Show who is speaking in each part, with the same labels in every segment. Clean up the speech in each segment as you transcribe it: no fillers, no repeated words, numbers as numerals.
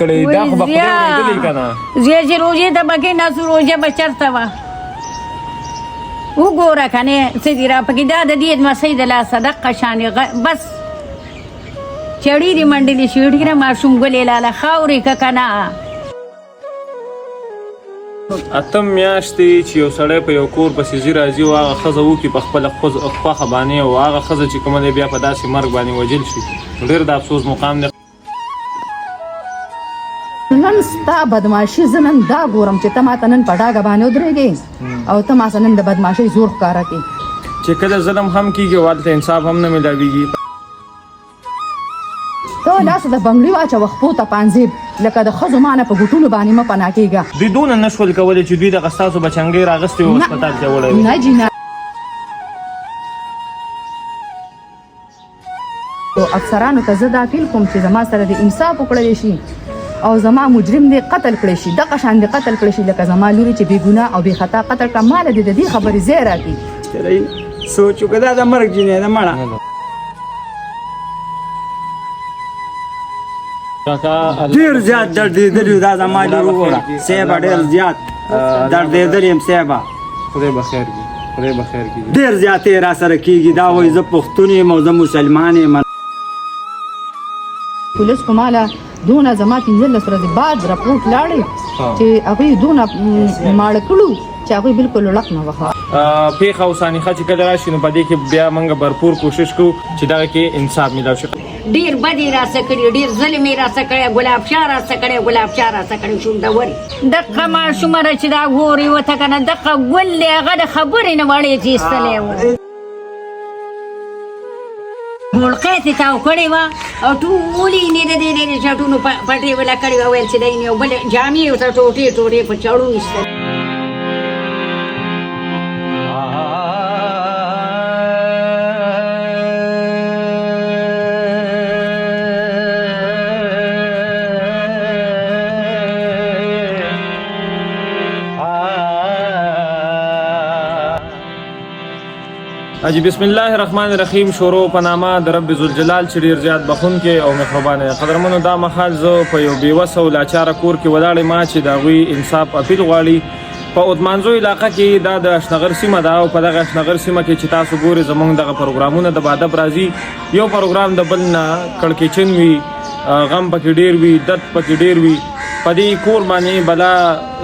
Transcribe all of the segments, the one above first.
Speaker 1: کړي دا خو به خدای ورېدلی که نه
Speaker 2: زه چې روژې ته به کېناستو روژه به چېرته وه وګوره که نه څه دي را پکې دا د دې لمسۍ د لاسه دقه شانې بس چړې دې منډلې شي ډېره ماشوم ګلې لاله خاورې که که نه
Speaker 1: 8 میاشتې چې یو سړی په یو کور پسې ځي راځي او هغه ښځه وکړي په خپله خوښه باندې او هغه ښځه چې کومه دی بیا په داسې مرګ باندې وژل شي ډېر د افسوس مقام دی
Speaker 3: نن ستا بدماشي زه نن دا ګورم چې ته ماته نن په ډاګه باندې ودرېږې او ته ما سره نن د بدماشۍ زور ښکاره کړې
Speaker 1: چې کله ظلم هم کېږي او هلته انصاف هم نه میلاویږي
Speaker 3: ته لاسه د بنګړي واچوه خپو ته پانځې لکه د ښځو ما نه په ګوټونو باندې مه پناه کېږه
Speaker 1: دوی دونه نه شول کولی چې دوی دغه ستاسو بچنګۍ راغستې و هسپتال ته وړی
Speaker 3: نه جي نه افسرانو ته زه دا اپیل کوم چې زما سره د انصاف وکړلی شي او زما مجرم دی قتل کړی شي دغه شان دی قتل کړی شي لکه زما لوري چې بې ګناه او بې خطا قتل کړه ماله دې د دې خبرې ځای راکړي
Speaker 4: سوچ وکړه دا د مرګ جینۍ ده مړه ډېر زیات دردېدلي دا زما لور وګوره صیبه ډېر زیات دردېدلي یم صیبه
Speaker 1: خدای به خیر کړي خدای به خیر کړي
Speaker 4: ډېر زیاتې را سره کېږي دا وایي زه پښتون یم او زه مسلمان یم
Speaker 3: پولیس خو ماله دونه زما 15 ورځې بعد راپورټ لاړې چې هغوی دونه ماړه کړو چې هغوی بالکل لړق نه وخه
Speaker 1: پیښه او سانیخه چې کله راشي نو په دې کې بیا موږ भरपूर کوشش کوو چې دغه کې انصاف میلاو شي
Speaker 2: ډېر بد یې راسه کړي ډېر ظلم یې راسه کړی ګلاب شاه راسه کړی ګلاب شاه راسه کړی شونډورې دقه ماشومه ده چې دا ګورې وته که نه دقه ګل دی هغه د خبرې نه وړې چې ایستلی و ګوړقی تې تاو کړې وه او ټولې یې د دې ډېرې چټونو پټې وله کړې وه ویل چې دی یو بل جامې یې ورته ټوټې ټوټې په چړو ایستلې
Speaker 1: اجي بسم الله الرحمن الرحیم شروع په نامه د رب ذوالجلال چې ډېر زیات بخونکی او مهربانه قدرمنو دا مهال زه په یو بېوسه او لاچاره کور کې ولاړ یم چې د هغوی انصاف اپیل غواړي په اوتمانزو علاقه کې دا د اشنغر سیمه ده او په دغه اشنغر سیمه کې چې تاسو ګورئ زموږ دغه پروګرامونه د بادب راځي یو پروګرام د بل نه کړکېچن وي غم پکې ډېر وي درد پکې ډېر وي په دې کور باندې بلا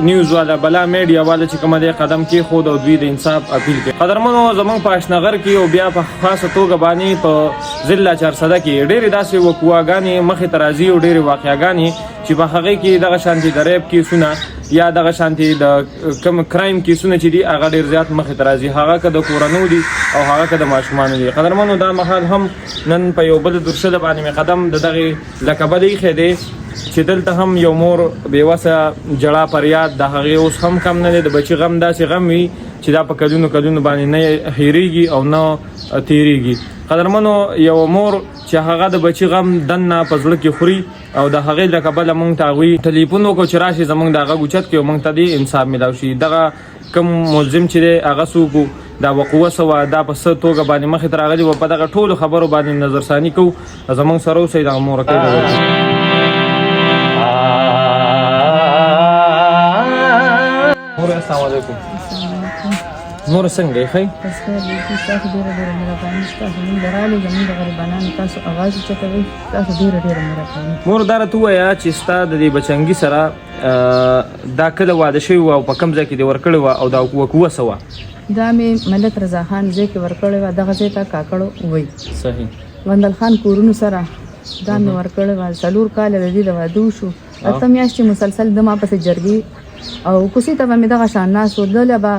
Speaker 1: نیوز والا بلا میډیا والا چې کومه دی قدم کېښود او دوی د انصاف اپیل کوي قدرمنو زموږ په اشنغر کې او بیا په خاصه توګه باندې په ضلع چارسده کې ډېرې داسې وقوعاګانې مخې ته راځي او ډېرې واقعیاګانې چې په هغې کې دغه شانتې د ریپ کیسونه یا دغه شانتې د کوم کرایم کیسونه چې دي هغه ډېر زیات مخې ته راځي هغه که د کورنو دي او هغه که د ماشومانو دي قدرمنو دا مهال هم نن په یو بل درشله باندې مې قدم د دغې لقبه ایښی دی چې دلته هم یو مور بېوسه جړه فریاد د هغې اوس هم کم نه دی د بچي غم داسې غم وي چې دا په کلونو کلونو باندې نه هېرېږي او نه تېرېږي قدرمنو یو مور چې هغه د بچي غم دننه په زړه کې خوري او د هغې له کبله موږ ته هغوی ټلیفون وکړو چې راشي زموږ د هغه اوچت کړي او موږ ته دې انصاف میلاو شي دغه کوم ملزم چې دی هغه څوک و دا وقوه څه وه دا په څه توګه باندې مخې ته راغلي وه په دغه ټولو خبرو باندې نظرثاني کوو زموږ سره اوسئ دغه مورکۍ ته السلام علیکم نور څنګه یې ښه
Speaker 3: تاسو ډېره ډېره مهرباني ستاسو نن د رالې زموږ د غریبانانو تاسو اواز اوچتوئ تاسو ډېره ډېره مهرباني
Speaker 1: مور دا راته ووایه چې ستا د دې بچنګي سره دا کله واده شوي وه او په کوم ځای کې دې ورکړې وه او دا وقوه څه وه
Speaker 3: دا مې ملک رضا خان ځای کې ورکړې وه دغه ځای ته کاکړو وایي
Speaker 1: صحیح
Speaker 3: وندل خان کورونو سره دا مې ورکړې وه 4 کاله د دې د واده وشو 8 میاشتې مسلسل د ما پسې جرګې او کوڅې ته به مې دغه شان ناست و دله به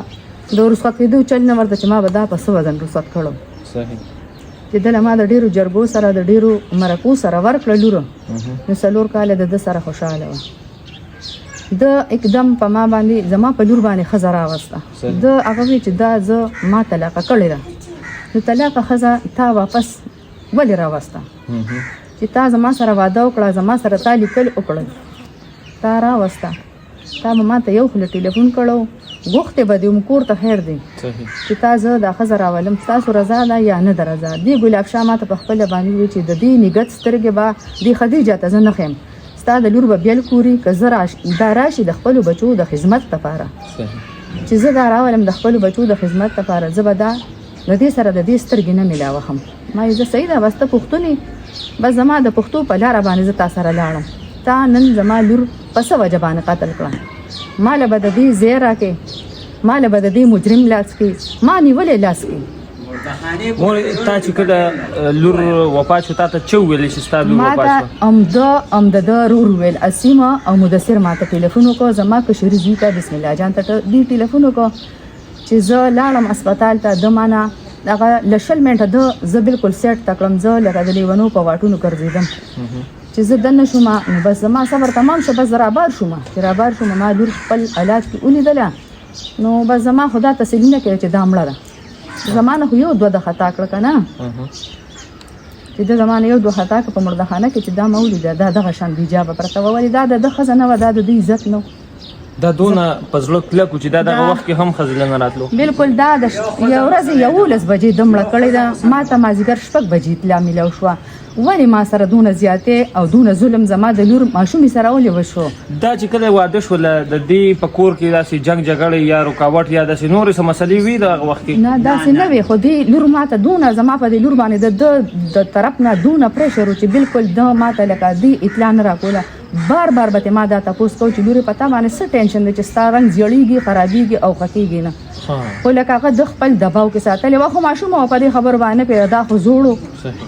Speaker 3: د رخصت کېدو چل نه ورته چې ما به دا په څه وزن رخصت کړو
Speaker 1: صحیح
Speaker 3: چې دله ما د ډېرو جرګو سره د ډېرو مرکو سره ورکړه لوره نو 4 کاله د ده سره خوشحاله وه د اقدم په ما باندې زما په لور باندې ښځه راوسته د هغه وی چې دا زه ما طلاقه کړې ده نو طلاقه ښځه تا واپس ولې راوسته چې تا زما سره واده وکړه زما سره تا لیکل وکړل تا راوسته تا به ما ته یو خو ټلیفون کړو غوښتې به دې کور ته خیر دی چې تا زه دا ښځه راولم ستاسو رضا ده یا نه ده رضا دې ګلاب شاه ما ته په خپله باندې وویل چې د دې نګت سترګې به دې خدیجه ته زه نه ښیم ستا د لور به بیل کوري که زه دا راشي د خپلو بچو د خدمت لپاره چې زه دا راولم د خپلو بچو د خدمت لپاره زه به دا د دې سره د دې سترګې نه میلاوهم. ما زه صحیح ده بس ته پښتون یې بس زما د پښتو په لاره باندې زه تا سره لاړم. تا نن زما لور په څه وجه باندې قتل کړه؟ ما له به د دې ځای راکې، ما له به د دې مجرم لاس کې، ما نیولې لاس کې.
Speaker 1: مور تا چې کله لور وفات شو تا ته څه وویل چې ستا لور وفات شوه؟
Speaker 3: ما ته د ده رور وویل اسیمه او مدثر ما ته ټلیفون وکړو، زما کشري زوی ته بسم الله جان ته دې ټلیفون وکړو چې زه لاړم اسپتال ته. د ما نه هغه له 20 منټه ده زه بالکل سیټ ته کړم، زه لکه د لیونو په واټونو ګرځېدم چې زه دننه شوم. نو بس زما صبر تمام شو، بس زه رابار شوم. چې رابار شوم ما لور خپل علاج کې ولیدله، نو بس زما خدا تسلي نه کوي چې دا مړه ده. زمانه خو یو دوه د خطا کړه که نه چې د زمانه یو دوه خطا کړه په مردخانه کې چې دا ما ولیده دا دغه شان بیجابه پرته وه، ولې دا د ده ښځه نه وه، دا د دوی عزت نه و.
Speaker 1: دا دونه په زړه کلک و چې دا دغه وخت کې هم ښځې نه راتلو.
Speaker 3: بالکل دا د یو ورځې 11 بجې ده مړه کړې ده، ما ته مازدیګر 6 بجې اطلاع میلاو شوه. ولې ما سره دونه زیاتې او دونه ظلم زما د لور ماشومې سره ولې وشو؟
Speaker 1: دا چې کله واده شوله د دې په کور کې داسې جنګ جګړې یا رکاوټ یا داسې نورې څه مسلې وي دغه وخت کې؟
Speaker 3: نه داسې نه وي، خو دې لور ما ته دونه زما په دې لور باندې د طرف نه دونه پریشر و چې بالکل ده ما ته لکه دې اطلاع نه راکوله. بار بار به ما دا تپوس کو چې لورې په تا باندې څه ټینشن دی چې ستا رنګ زیړېږي خرابېږي او ښه کېږي نه. خو لکه هغه د خپل دباو کې ساتلې وه، خو ماشومه وه په دې خبرو باندې نه پوهېده، دا خو زوړ و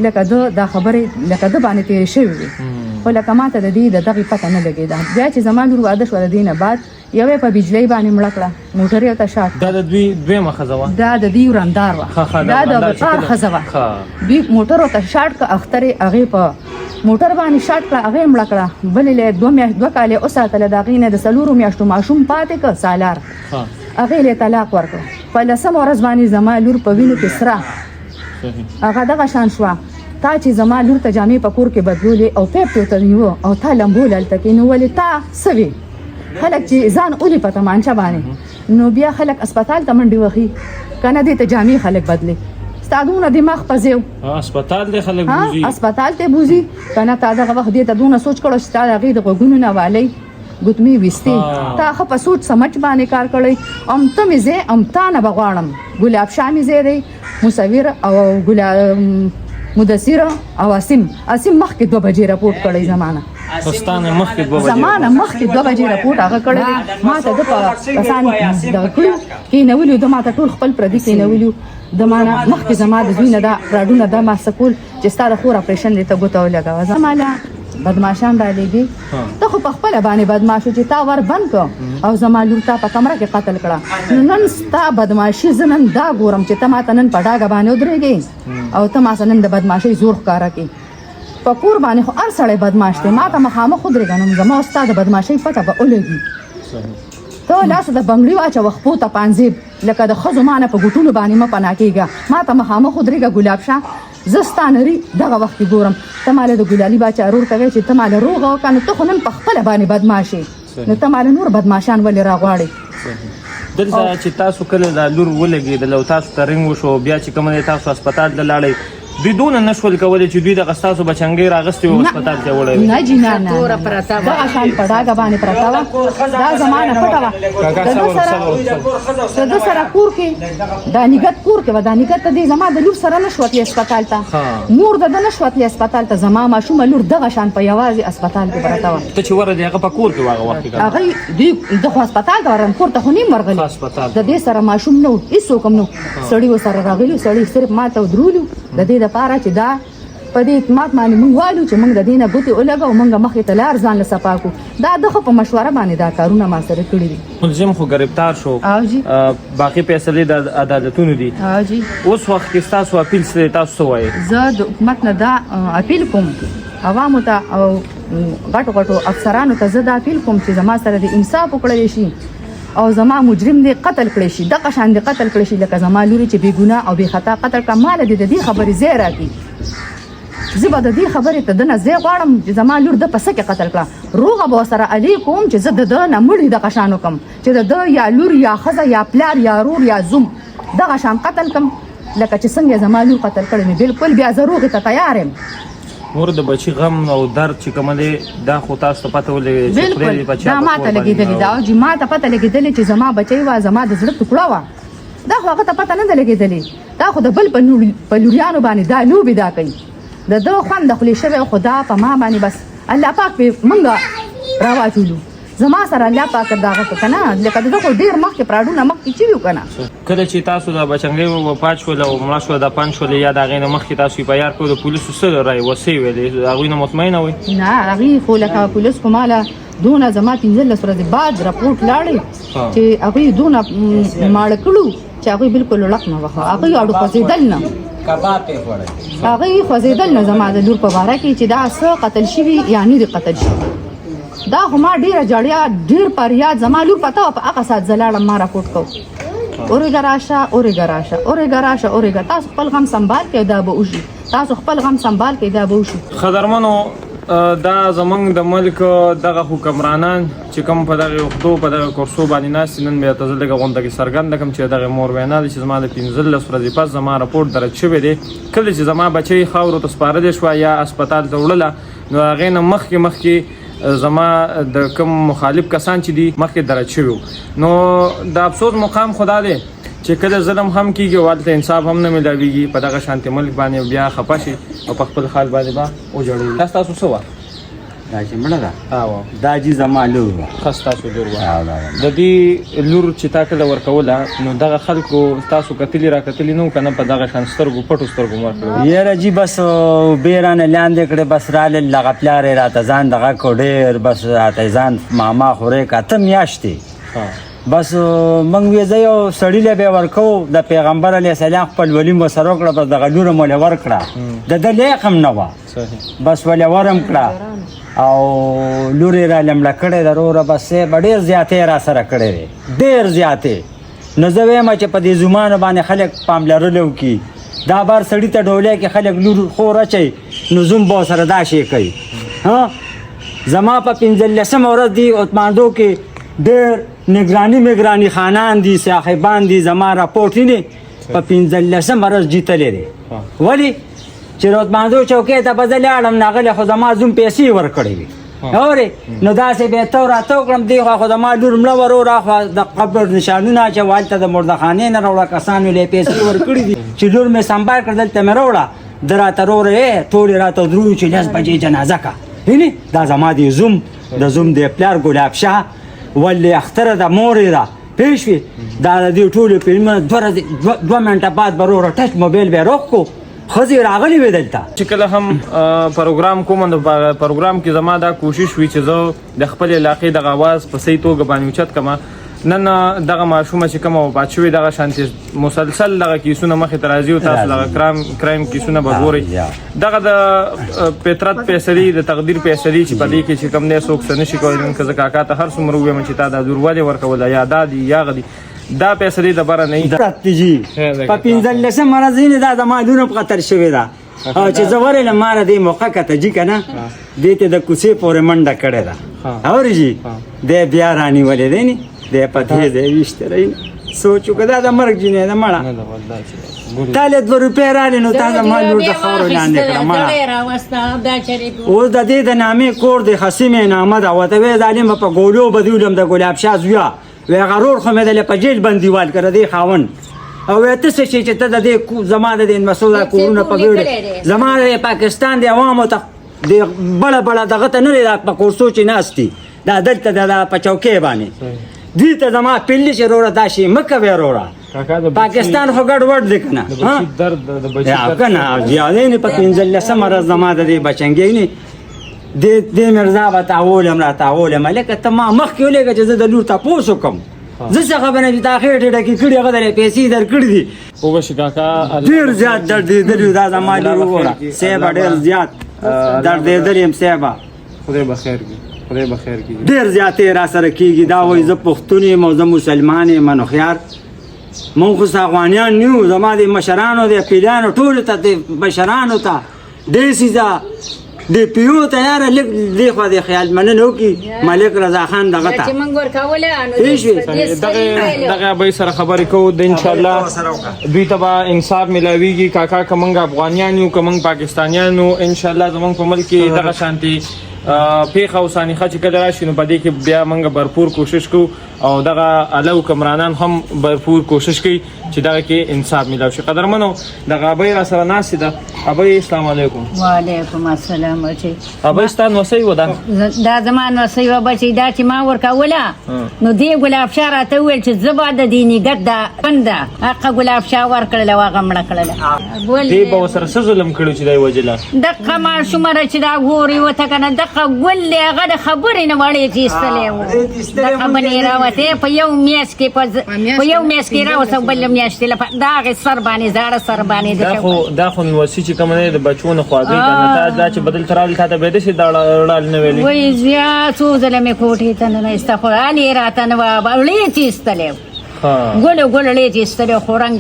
Speaker 3: لکه ده دا خبرې لکه ده باندې تېرې شوې وې. خو لکه ما ته د دې د دغې پته نه لګېده. بیا چې زما لور واده شوه د دې نه بعد یو یې په بجلۍ باندې مړه کړه، موټر یې ورته شاټ.
Speaker 1: دا د دوی دویمه ښځه وه؟
Speaker 3: دا د دوی ورندار وه، دا د وقار ښځه وه. دوی موټر ورته شاټ کړه، اختر یې هغې په موټر باندې شاټ کړه، هغې یې مړه کړه. بلې له 2 کاله وساتله، د هغې نه د 4 میاشتو ماشوم پاتې کړ سالار، هغې له طلاق ورکړه. په 10مه ورځ باندې زما لور په وینو کې سره هغه دغه شان شوه. تا چې زما لور ته جامې په کور کې بدلولې او پیپ یې ورته نیوه او تا لمبول هلته کې، نو ولې تا څه وې؟ خلک چې ځان اولي په تمانچه باندې، نو بیا خلک اسپتال ته منډې وهي که نه دې ته جامې خلک بدلې. ستا دونه دماغ پځې و،
Speaker 1: اسپتال دی خلک بوځي،
Speaker 3: اسپتال ته بوځي که نه تا دغه وخت دې ته دونه سوچ کړو چې تا د هغې د غوږونو نه والی ګوتمې ویستې، تا ښه په سوچ سمچ باندې کار کړی. ام ته مې ځای ام تا نه به غواړم، ګلاب شاه مې ځای دی، مصور او مدثر او اسیم مخکې 2 بجې راپورټ کړی زمانه
Speaker 1: پستانه مخکې 2 بجې
Speaker 3: زمانه مخکې 2 بجې راپورټ هغه کړی دی. ما ته د په کسان دغه کړو کېنولي، د ما ته ټول خپل پردي کېنولي د ما نه مخکې زما د دوی نه دا فراډونه دا ما سکول چې ستا د خور اپریشن دی ته ګوته ولګوه. زما له بدماشان را لېږي، ته خو په خپله باندې بدماشو چې تا ور بند کړه او زما لور تا په کمره کې قتل کړه. نو نن ستا بدماشي زه نن دا ګورم چې ته ما ته نن په ډاګه باندې ودرېږې او ته ما سره نن د بدماشۍ زور ښکاره کړې. په کور باندې خو هر سړی بدماش دی، ما ته مخامخ ودرېږه نو زما او ستا د بدماشۍ پته به ولګي. ته لاسه د بنګړي واچوه خپو ته پانځېب لکه د ښځو ما نه په ګوټونو باندې مه پناه کېږه. ما ته مخامخ ودرېږه ګلاب شاه، زه ستا نري دغه وخت کې ګورم. ته ماله د ګلالي باچا رور ته وایې چې ته ماله روغه وکړه، نو ته خو نن په خپله باندې بدماش یې، نو ته ماله نور بدماشان ولې راغواړې؟
Speaker 1: دلته چې تاسو کله دا لور ولګېدله او تاسو ته رنګ وشو، بیا چې کومه دی تاسو اسپتال ته لاړئ، دوی دونه نشول کولی چې دوی دغه ستاسو بچنګۍ راغستې وو اسپتال ته وړی؟
Speaker 3: نه جي نه نه، دغه شان په ډاګه باندې پرته وه، دا زمانه پټه وه. د ده سره کور کې دا نیګت کور کې وه، دا نیګت ته دې زما د لور سره نه شوه تلې اسپتال ته، مور د ده نه شوه تلې اسپتال ته، زما ماشومه لور دغه شان په یوازې اسپتال کې پرته وه.
Speaker 1: ته چې ورغلې هغه په کور کې وه هغه وخت کې؟
Speaker 3: هغې دوی زه خو اسپتال ته ورغلم، کور ته خو نیم ورغلې. د دې سره ماشوم نه و، هېڅوک هم نه و، سړي ورسره راغلي، سړي صرف ما ته ودرولي د دې دپاره چې دا په دې اعتماد باندې موږ والو چې موږ د دې نه ګوتې ولګو، موږ مخې ته لار ځان له صفا کړو. دا د ښه په مشوره باندې دا کارونه ما سره کړي دي.
Speaker 1: ملزم خو ګرفتار شو، باقي فیصلې د عدالتونو دي. اوس وخت کې ستاسو اپیل څه دی؟ تاسو څه وایې؟ زه د حکومت نه دا اپیل کوم عوامو ته او غټو غټو افسرانو ته، زه دا اپیل کوم چې زما سره د انصاف وکړلی شي او زما مجرم دی قتل کړی شي، دغه شان دی قتل کړی شي لکه زما لورې چې بې ګناه او بې خطا قتل کړه. ماله دې د دې خبرې ځای راکړي، زه به د دې خبرې ته د نه ځای غواړم چې زما لور ده په څه کې قتل کړه. روغه به ورسره علي کوم چې زه د ده نه مړي دغه شان وکړم چې د ده یا لور یا ښځه یا پلار یا رور یا زوم دغه شان قتل کړم لکه چې څنګه زما لور قتل کړی مې. بالکل بیا زه روغې ته تیار یم. مور د بچی غم او درد چې کوم دی دا خو تاسو ته پته ولګي چې خدای دې
Speaker 3: بالکل
Speaker 1: بچا
Speaker 3: دا ما ته لګېدلې دا او چې ما ته پته لګېدلې چې زما بچی وه زما د زړه ټوکړه وه دا خو هغه ته پته نه ده لګېدلې دا خو د بل په لوریانو باندې دا لوبې دا کوي د ده خوند د خولې شوی خو دا په ما باندې بس الله پاک پې موږ راواچولو زما سره الله پاک دغه ته که نه لکه د ده خو ډېر مخکې پراډونه مخکې چوي که نه
Speaker 1: کله چې تاسو د بچنګۍ وفات شول او مړه شوه د پنځ شولې یا د هغې نه مخکې تاسو یې په یار کړو د پولیسو څه رایې وسې ویلې د هغوی نه مطمئنه وئ
Speaker 3: نه هغې خو لکه پولیس خو ماله دونه زما 15 ورځې بعد رپورټ لاړې چې هغوی دونه ماړه کړو چې هغوی بالکل لړق نه وخه هغوی اړو خوځېدل نه هغوی خوځېدل نه زما د لور په باره کې چې دا څه قتل شوي یا نه دي قتل شوي دا خو ما ډېره جړیا ډېر فریاد زما لور پته وه په هغه ساعت زه لاړم ما راپورټ کوم اورېږه راشه اورېږه راشه اورېږه راشه اورېږه تاسو خپل غم سنبال کړئ دا به وشي تاسو خپل غم سنبال کړئ دا به وشي
Speaker 1: خدرمنو دا زمونږ د ملک دغه حکمرانان چې کوم په دغه وختو په دغه کرسو باندې ناست نن بیا ته زه لږه غونډه کې څرګنده کړم چې دغه مور وینا ده چې زما د 15 ورځې پس زما راپورټ درج شوی دی کله چې زما بچی خاورو ته سپارلې شوه یا اسپتال ته وړله نو هغې نه مخکې زما د کوم مخالف کسان چې دي مخکې درج شوي نو د افسوس مقام خدا دی چې کله ظلم هم کېږي او هلته انصاف هم نه میلاویږي په دغه شانتې ملک باندې بیا خفه شي او په خپل حال باندې به وجړوي دا ستاسو څه وه
Speaker 4: دا چې مړه ده
Speaker 1: او
Speaker 4: دا چې زما لور وه
Speaker 1: ښه ستاسو لور وه د دې لور چې تا کله ورکوله نو دغه خلکو تاسو کتلي را کتلي نه وو که نه په دغه شان سترګو پټو سترګو ورکړو
Speaker 4: یاره جي بس بې رانه لاندې کړې بس رالل دغه پلار یې راته ځان دغه کړو ډېر بس راته ځان ماما خورې که اته میاشتې بس موږ وې زه یو سړي له به ورکوو د پیغمبر علیه السلام خپل ولي مو سره وکړه بس دغه لوره مو له ورکړه د ده لیک هم نه وه بس ولې ورم کړه او لور یې را لمړه کړې ده وروره بس به ډېر زیاتې را سره کړې دی ډېر زیاتې نو زه وایم چې په دې زمانو باندې خلک پاملرنه وکړي دا بار سړي ته ډولۍ کې خلک لور خور اچوي نو زوم به سره دا شی کوي ها زما په 15 ورځ دی اتماندو کې ډېر نگرانی خانان دي صاحبان دي زما راپورټ نه په 15 ورځ جیتلې دي ولی چې روتماندو چوکۍ ته به زه لاړم نو هغه خو زما زوم پیسې ورکړې وي اورې نو داسې به تو راتو کړم دی خو زما لور مړه وروره خو د قبر نشانونه اچوه هلته د مردخانې نه راوړه کسانو له پیسې ورکړي دي چې لور مې سنبال کړ دلته مې راوړه ده راته وروره ټولې راته درو چې 10 بجې جنازه که وینې دا زما د زوم د زوم د پلار ګلاب شاه ولې اختره د مور یې ده پوه شوې دا د دې ټولو فلمونه 2 منټه بعد به وروره ټچ موبایل به یې روغ کړو ښځې راغلې وې دلته
Speaker 1: چې کله هم پروګرام کوم نو پروګرام کې زما دا کوشش وي چې زه د خپل علاقې دغه اواز په صحیح توګه باندې اوچت کړم نن دغه ماشومه چې کومه وفات شوې دغه شانتې مسلسل دغه کیسونه مخې ته راځي او تاسو دغه کرایم کیسونه به ګورئ دغه د فطرت فیصلې د تقدیر فیصلې چې په دې کې چې کوم دی څوک څه نشي کولی نن که زه کاکا ته هر څومره ووایم چې تا دا لور ولې ورکوله یا دا دي یا هغه دي دا فیصلې د بره نه
Speaker 4: جی په 15 ورځ دا زما لور په خطر شوې ده او چې زه ورېلم ما را دې موقع کته جي که نه دې ته د کوڅې پورې منډه کړې ده اورې جي دی بیا رانیولې دی نه دی په دې ځای ویشتلی سوچ وکړه دا د مرګ جینۍ ده مړه تا له 2 روپۍ رالې نو تا زما لور د خاورو لاندې کړه مړه اوس د دې د نامې کور د خصیمې نامه ده ورته ویې ظالمه په ګولو به دې ولم د ګلاب شاه زویه وی هغه رور خو مې دلې په جیل بندیوال کړه دی خاوند او وی ته څه شي چې ته د دې زما د دې مسعوده کورونه په ګوډه زما د پاکستان د عوامو ته د بله دغه ته نه دی دا په کورسو چې ناست دي دا دلته د په چوکۍ باندې دوی ته زما پیلي چې وروره دا شی مه کوې وروره پاکستان خو ګډوډ دی که نه که نه زیادې نه په 15 ورځ زما د دې بچنګۍ نه دې مرزا به تاولم را تاولم لکه ته ما مخکې ولېږه چې زه د لور تپوس وکړم زه څه خبره چې تا خېټې ډکې کړي هغه درې پیسې درکړي دي
Speaker 1: وبشي کاکا
Speaker 4: ډېر زیات دردېدلي دا زما لور وګوره صیبه ډېر زیات دردېدلي یم صیبه
Speaker 1: خدای به خیر کړي خدای به خیر کړي
Speaker 4: ډېر زیاتې را سره کېږي دا وایي زه پښتون یم او زه مسلمان یم نو خیار مونږ خو افغانیان نه یو زما د مشرانو د پیلانو ټولو ته د مشرانو ته ډېر څیزه د پیو تیار لیک دی خو د خیال مننه وکي ملک رضا خان دغه
Speaker 2: چې
Speaker 4: ته
Speaker 2: موږ ورکوله
Speaker 1: دغه به سره خبرې کوو د ان شاء الله دوی ته به انصاف ملاویږي کاکا کمنګ افغانیان یو کمنګ پاکستانیان یو ان شاء الله زمونږ په ملک کې دغه شانتي پیښه او سانحه چې کله راشي نو په دې کې بیا موږ भरपूर کوشش کوو او دغه الو کمرانان هم भरपूर کوشش کوي چې دغه کې انصاف ملاوي شي. قدرمنو دغه ابي را سره ناس ده. ابي السلام علیکم.
Speaker 2: وعلیکم السلام بچي.
Speaker 1: ابي ستان وسې ودا
Speaker 2: دا زمان وسې و بچي دا چې ما ورکوله نو دی ګلاب شاه راته وویل چې زبا د دیني ګډه کنده حق ګلاب شاه ورکړله واغه مړه کړله
Speaker 1: دی به سره څه ظلم کړو چې دی وجله
Speaker 2: دغه ماشومه چې دا غوري وته کنه دغه ګل هغه د خبرې نه وړې چې ایستلې و دغه باندې راوته په یو میاشت کې په یو میاشت کې راوته بل میاشت له دا غ سر باندې زړه سر باندې
Speaker 1: دا خو وسی چې کوم نه د بچونو خواږه کنه دا چې بدل ترال ته به د شي دا ړال نه ویلي
Speaker 2: وای زیا څو ځله مې کوټې ته نه استغفار راته نه وړې چې ایستلې ګل لې چې ایستلې خو رنگ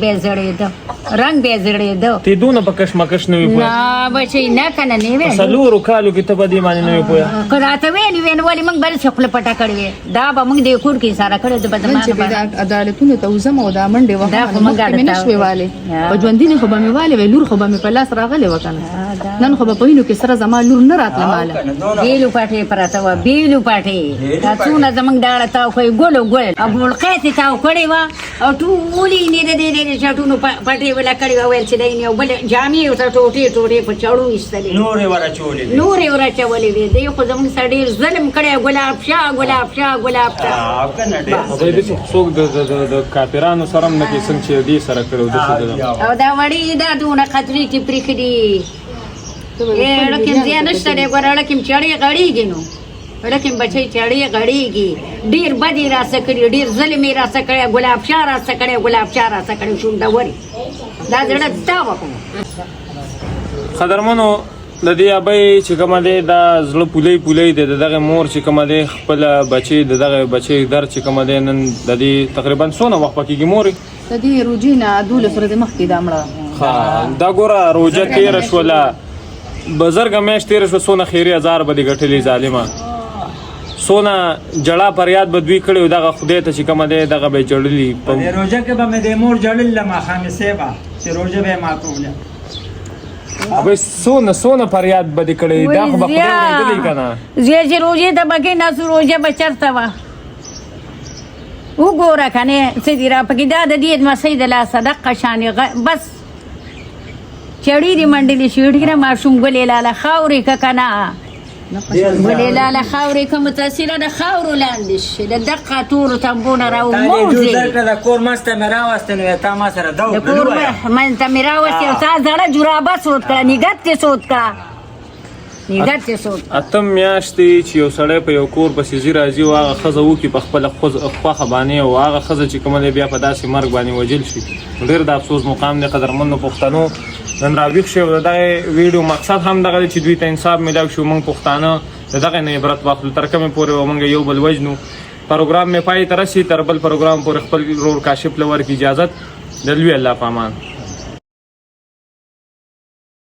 Speaker 2: به زړېده ته دونه په کشمکش نه وي پوهه نه بچي نه کنه نه وي
Speaker 1: سلورو کالو کې ته به دې باندې نه وي پوهه
Speaker 2: کراته ویلې ولې موږ بل څه خپل پټه کړې دا به موږ د کور کې سره کړې د بدمانه
Speaker 3: عدالتونو ته وزم او دا منډه وه
Speaker 2: دا خو موږ
Speaker 3: مې نشوي والي په ژوندینه خو به مې والي وې لور خو به مې په لاس راغلې وکنه نن خو به پوینو کې سره زما لور نه راتله ماله
Speaker 2: بیلو پټې پراته و بیلو پټې تاسو زمنګ داړه تا خو ګل ابو القیت تا کړې وا او ټولې نه دې چټونو پټې ولا کړې ویل چې دای نه بل جامې او ټوټې په چړو ایستلې نورې ورچولې دې خو زموږ سره ډېر ظلم کړی ګلاب شاه
Speaker 1: هغه دې څوک د کاپیرانو سره نه کې څنګه چې دې سره کړو د
Speaker 2: او دا وړي دا دونه خطرې کې پرېخدي لکه زه نشته دې ګورړه کې چړې غړېږي نو لکه بچي چړې غړېږي ډېر بدی را سکړي ډېر ظلم را سکړي ګلاب شاه را سکړي شونډه وری دا زړه دا وکړو.
Speaker 1: قدرمنو د دې ابي چې کوم دی دا زړه پولې دی دغه مور چې کوم دی خپل بچي دغه بچي در چې کوم دی نن د دې تقریبا څونه وخت پکې موري
Speaker 3: د دې روجینا دوله سره د مخ کې دا مړه
Speaker 1: دا ګوره روجه تیر شوله بزرګ مېش تیر شو سونه خیری هزار به دې ګټلې ظالما سونه جړه پریاد به دوی کړي دغه خدای ته چې کوم دی دغه به جړلې
Speaker 4: په روزه کې به مې د مور جړل لمه خامسه با چې روزه به ماتوله
Speaker 1: ابه سونه پریاد به دې کړي دا خو به خدای ورېدلې کنه
Speaker 2: زه چې روزه ته بګې نه روزه بچرته وا وګوره کنه سړي را پکې دا د دې مسجد لا صدقه شان بس چړې دې منډلې شوړې نه ماشوم ګلې لاله خاورې کنه ولې لاله خاورې کوم تاثیر د خاورو لاندې شي د دقه تور تنبونه راو موزي
Speaker 4: د کور مسته مرا واستنه تا ما سره دا
Speaker 2: د کور من ته مرا واستې او تا زړه جورابه سود کړه نګت کې سود کا
Speaker 1: اتم میاشتې چې یو سړی په یو کور پسې ځي راځي او هغه ښځه وکړي په خپله خوښه باندې او هغه ښځه چې کومه دی بیا په داسې مرګ باندې وژل شي ډېر د افسوس مقام دی. قدرمنو پښتنو نن راویښ شوی د دغه ویډیو مقصد هم دغه دی چې دوی ته انصاف میلاو شي موږ پښتانه د دغه نه عبرت واخلو تر کومې پورې موږ یو بل وژنو. پروګرام مې پای ته رسي تر بل پروګرام پورې خپل رور کاشف لور کی اجازت د لوی الله په امان.